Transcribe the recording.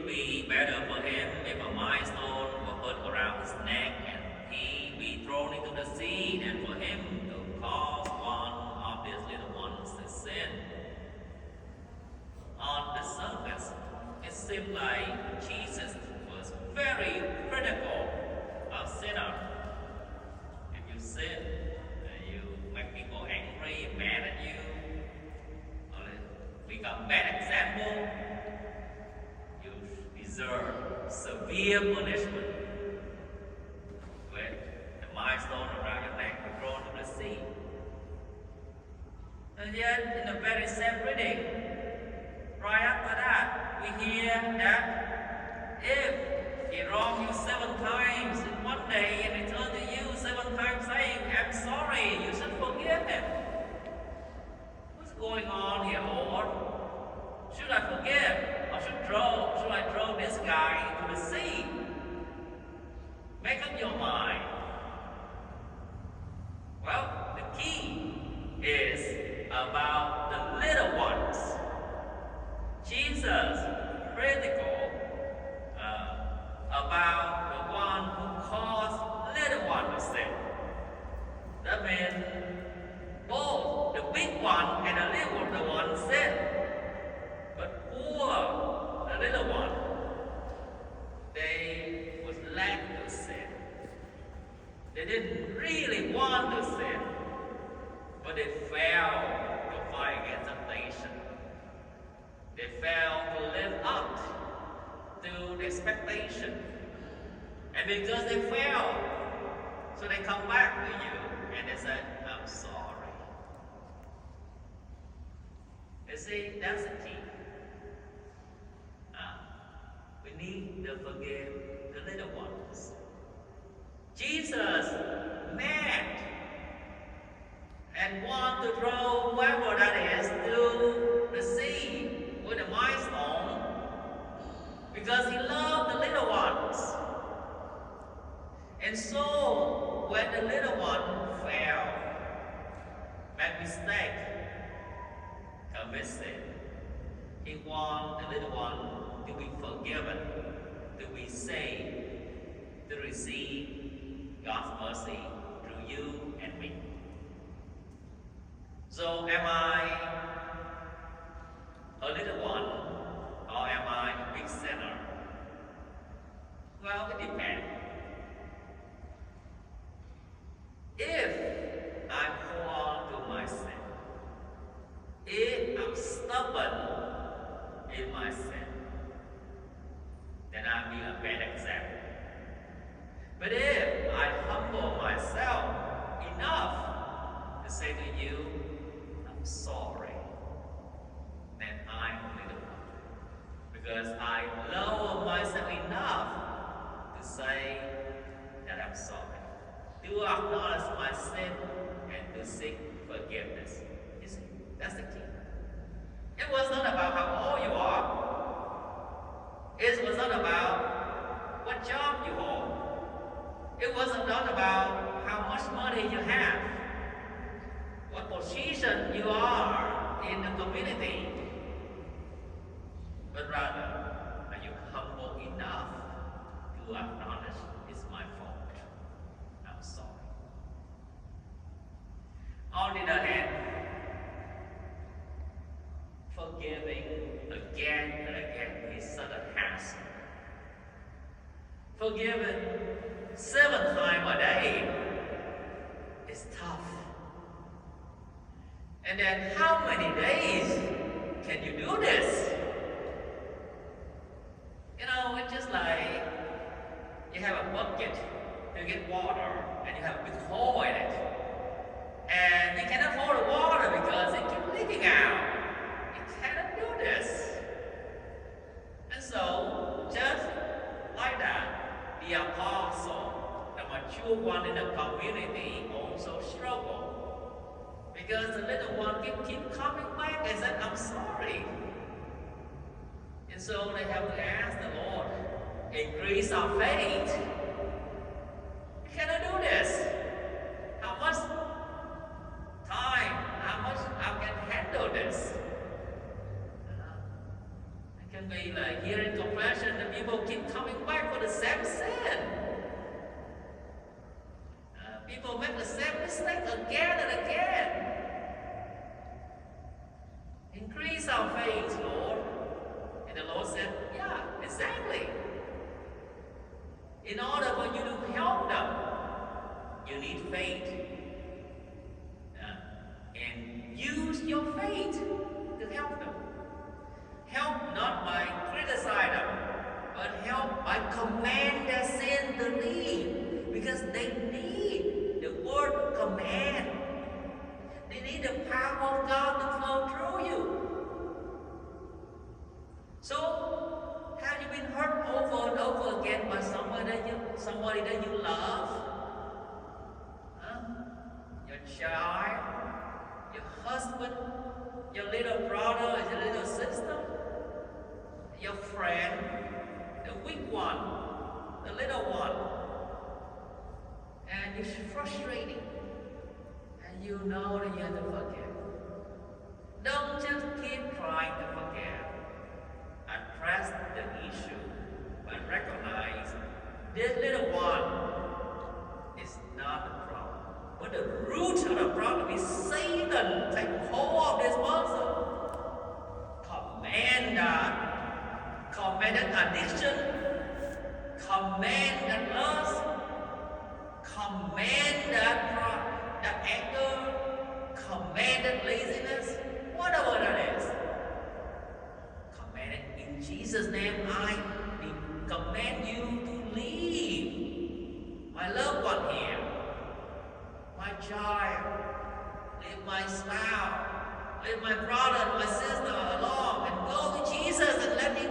would be better for him if a milestone were put around his neck and he be thrown into the sea than for him to cause one of these little ones to sin. On the surface, it seemed like Jesus was very critical of sinners. If you sin, you make people angry, mad at you, or become bad example, you deserve severe punishment with the milestone around your neck to throw into the sea. And yet, in the very same reading, right after that, we hear that if he wronged you 7 times in one day and returned to you 7 times saying, I'm sorry, you should forgive him. What's going on here, Lord? Should I forgive or should I throw this guy into the sea? Make up your mind. Well, the key is about the little ones. Jesus critical about the one who caused little one to sin. That means both the big one and the little one sin. But poor, the little one, they was led to sin. They didn't really want to sin, but they failed to fight against temptation. They failed to live up to the expectation. And because they failed, so they come back to you and they say, I'm sorry. You see, that's the key. We need to forgive the little ones. Jesus mad and want to throw whoever that is to the sea with a milestone because he loved the little ones. And so when the little one failed, made mistake, commit sin, he wants the little one to be forgiven, to be saved, to receive God's mercy through you and me. So am I a little one or am I a big sinner? Well, it depends. If I hold on to my sin, if I'm stubborn in my sin, then I'm being a bad example. But if I humble myself enough to say to you, I'm sorry, then I'm a little one. Because I lower myself enough to say that I'm sorry. To acknowledge my sin and to seek forgiveness. You see, that's the key. It was not about how old you are. It was not about what job you hold. It wasn't not about how much money you have, what position you are in the community, but rather, are you humble enough to acknowledge it's my fault? I'm sorry. On the other hand, forgiving again and again is such a hassle. Forgiving 7 times a day is tough. And then how many days can you do this? You know, it's just like you have a bucket to get water and you have a big hole in it. And you cannot hold the water because it keeps leaking out. You cannot do this. And so, just like that, the apostle, the mature one in the community, also struggle. Because the little one keep coming back and said, I'm sorry. And so they have to ask the Lord, increase our faith. Can I do this? How much time, how much I can handle this? Because Shouldn't be like hearing compassion, the people keep coming back for the same sin. People make the same mistake again and again. Increase our faith, Lord. And the Lord said, yeah, exactly. In order for you to help them, you need faith. And use your faith to help them. Help not by criticizing them, but help by command their sin to leave. Because they need the word command. They need the power of God to flow through you. So, have you been hurt over and over again by somebody that you love? Huh? Your child, your husband, your little brother, your little sister, your friend, the weak one, the little one. And it's frustrating. And you know that you have to forgive. Don't just keep trying to forgive. Address the issue, but recognize this little one is not the problem. But the root of the problem is Satan. Take hold of this person. Command that. Command that addiction. Command that lust. Command that anger. Command that laziness. Whatever that is. Command it. In Jesus' name, I command you to leave. My loved one here. My child. Leave my spouse. Leave my brother and my sister alone and go to Jesus and let me